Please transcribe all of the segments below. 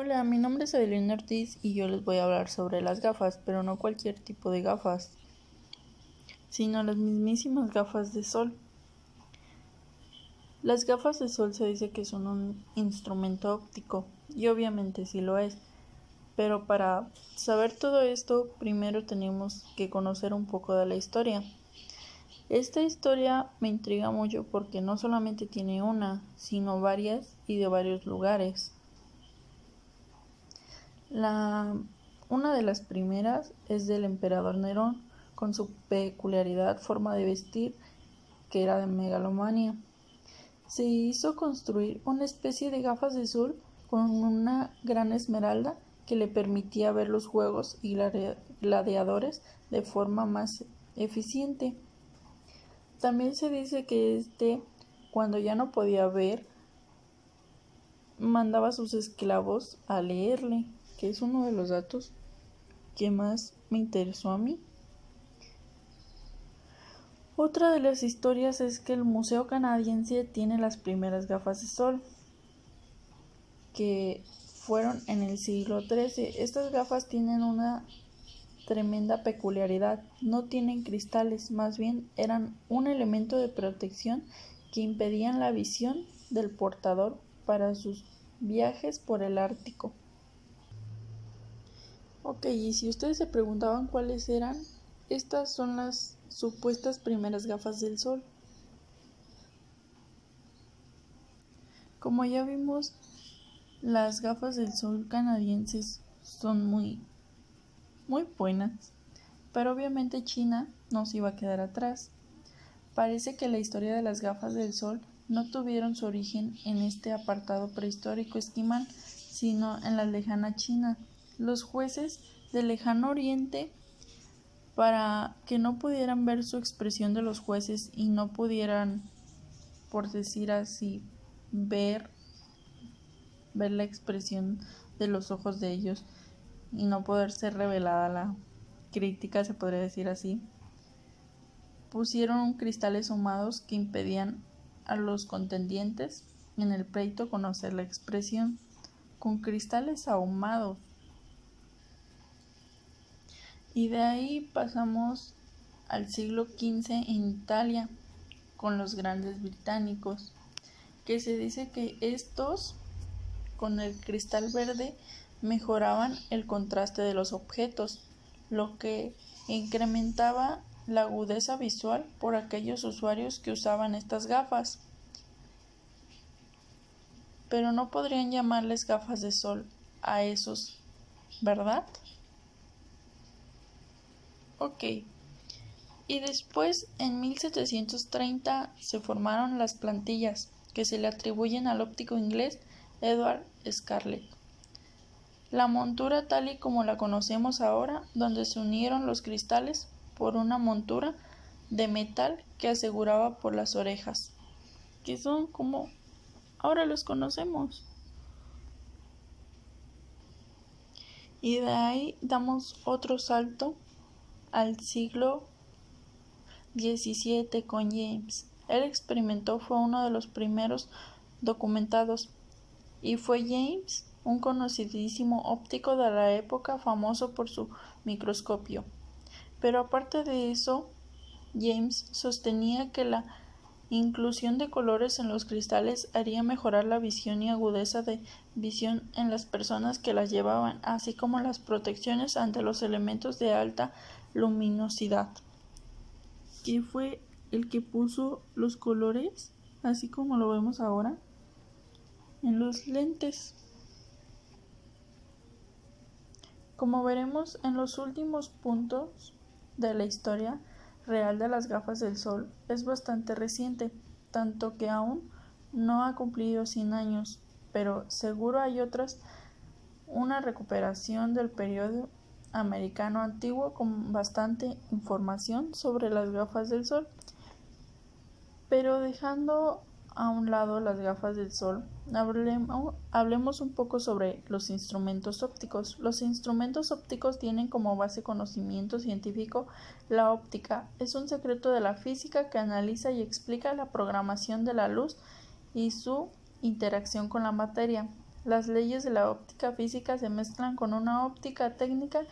Hola, mi nombre es Adelina Ortiz y yo les voy a hablar sobre las gafas, pero no cualquier tipo de gafas, sino las mismísimas gafas de sol. Las gafas de sol se dice que son un instrumento óptico, y obviamente sí lo es, pero para saber todo esto, primero tenemos que conocer un poco de la historia. Esta historia me intriga mucho porque no solamente tiene una, sino varias y de varios lugares. Una de las primeras es del emperador Nerón, con su peculiaridad forma de vestir, que era de megalomanía. Se hizo construir una especie de gafas de sol con una gran esmeralda que le permitía ver los juegos y gladiadores de forma más eficiente. También se dice que cuando ya no podía ver, mandaba a sus esclavos a leerle, que es uno de los datos que más me interesó a mí. Otra de las historias es que el Museo Canadiense tiene las primeras gafas de sol, que fueron en el siglo XIII. Estas gafas tienen una tremenda peculiaridad, no tienen cristales, más bien eran un elemento de protección que impedían la visión del portador para sus viajes por el Ártico. Ok, y si ustedes se preguntaban cuáles eran, estas son las supuestas primeras gafas del sol. Como ya vimos, las gafas del sol canadienses son muy buenas, pero obviamente China no se iba a quedar atrás. Parece que la historia de las gafas del sol no tuvieron su origen en este apartado prehistórico esquimal, sino en la lejana China. Los jueces del lejano oriente, para que no pudieran ver su expresión de los jueces y no pudieran, por decir así, ver la expresión de los ojos de ellos y no poder ser revelada la crítica, se podría decir así, pusieron cristales ahumados que impedían a los contendientes en el pleito conocer la expresión. Con cristales ahumados. Y de ahí pasamos al siglo XV en Italia con los grandes británicos, que se dice que estos con el cristal verde mejoraban el contraste de los objetos, lo que incrementaba la agudeza visual por aquellos usuarios que usaban estas gafas. Pero no podrían llamarles gafas de sol a esos, ¿verdad? Ok. Y después, en 1730, se formaron las plantillas, que se le atribuyen al óptico inglés Edward Scarlett. La montura tal y como la conocemos ahora, donde se unieron los cristales por una montura de metal que aseguraba por las orejas, que son como ahora los conocemos. Y de ahí damos otro salto al siglo XVII con James. El experimento fue uno de los primeros documentados y fue James, un conocidísimo óptico de la época, famoso por su microscopio. Pero aparte de eso, James sostenía que la inclusión de colores en los cristales haría mejorar la visión y agudeza de visión en las personas que las llevaban, así como las protecciones ante los elementos de alta luminosidad. Que fue el que puso los colores, así como lo vemos ahora, en los lentes. Como veremos en los últimos puntos de la historia real de las gafas del sol, es bastante reciente, tanto que aún no ha cumplido 100 años, pero seguro hay una recuperación del periodo americano antiguo con bastante información sobre las gafas del sol. Pero dejando a un lado las gafas del sol, hablemos un poco sobre los instrumentos ópticos. Los instrumentos ópticos tienen como base conocimiento científico. La óptica es un secreto de la física que analiza y explica la programación de la luz y su interacción con la materia. Las leyes de la óptica física se mezclan con una óptica técnica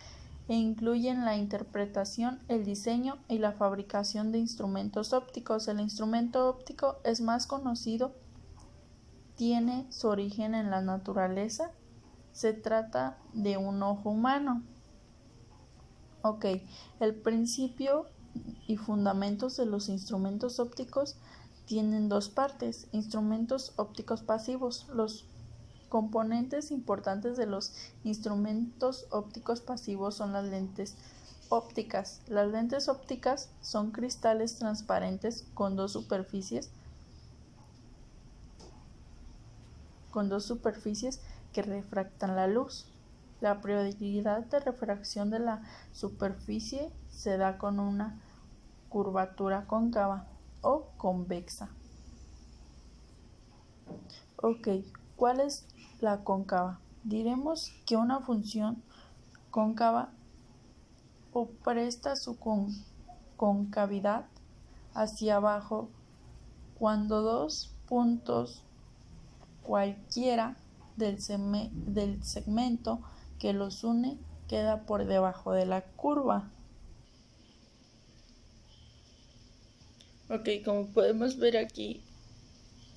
e incluyen la interpretación, el diseño y la fabricación de instrumentos ópticos. El instrumento óptico es más conocido, tiene su origen en la naturaleza. Se trata de un ojo humano. Ok, el principio y fundamentos de los instrumentos ópticos tienen dos partes. Instrumentos ópticos pasivos. Los componentes importantes de los instrumentos ópticos pasivos son las lentes ópticas. Las lentes ópticas son cristales transparentes con dos superficies que refractan la luz. La probabilidad de refracción de la superficie se da con una curvatura cóncava o convexa. Ok, ¿cuál es la cóncava? Diremos que una función cóncava o presta su concavidad hacia abajo cuando dos puntos cualquiera del segmento que los une queda por debajo de la curva. Ok, como podemos ver aquí,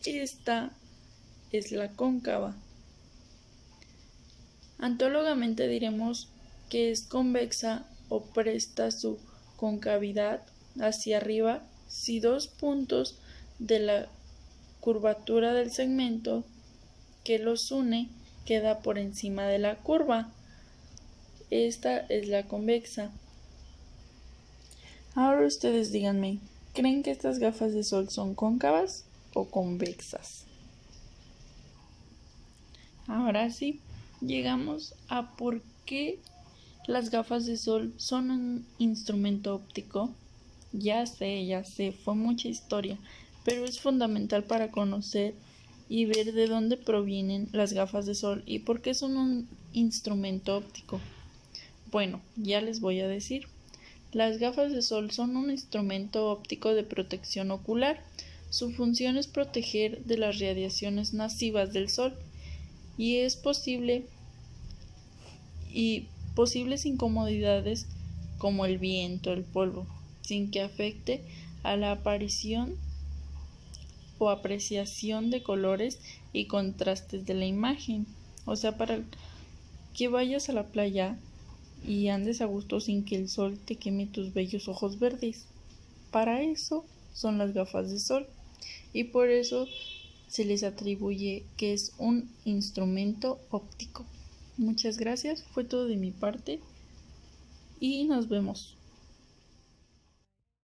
esta es la cóncava. Antólogamente diremos que es convexa o presta su concavidad hacia arriba si dos puntos de la curvatura del segmento que los une queda por encima de la curva. Esta es la convexa. Ahora ustedes díganme, ¿creen que estas gafas de sol son cóncavas o convexas? Ahora sí, llegamos a por qué las gafas de sol son un instrumento óptico. Ya sé, fue mucha historia, pero es fundamental para conocer y ver de dónde provienen las gafas de sol y por qué son un instrumento óptico. Bueno, ya les voy a decir. Las gafas de sol son un instrumento óptico de protección ocular. Su función es proteger de las radiaciones nocivas del sol y es posibles incomodidades como el viento, el polvo, sin que afecte a la aparición o apreciación de colores y contrastes de la imagen. O sea, para que vayas a la playa y andes a gusto sin que el sol te queme tus bellos ojos verdes. Para eso son las gafas de sol y por eso se les atribuye que es un instrumento óptico. Muchas gracias, fue todo de mi parte y nos vemos.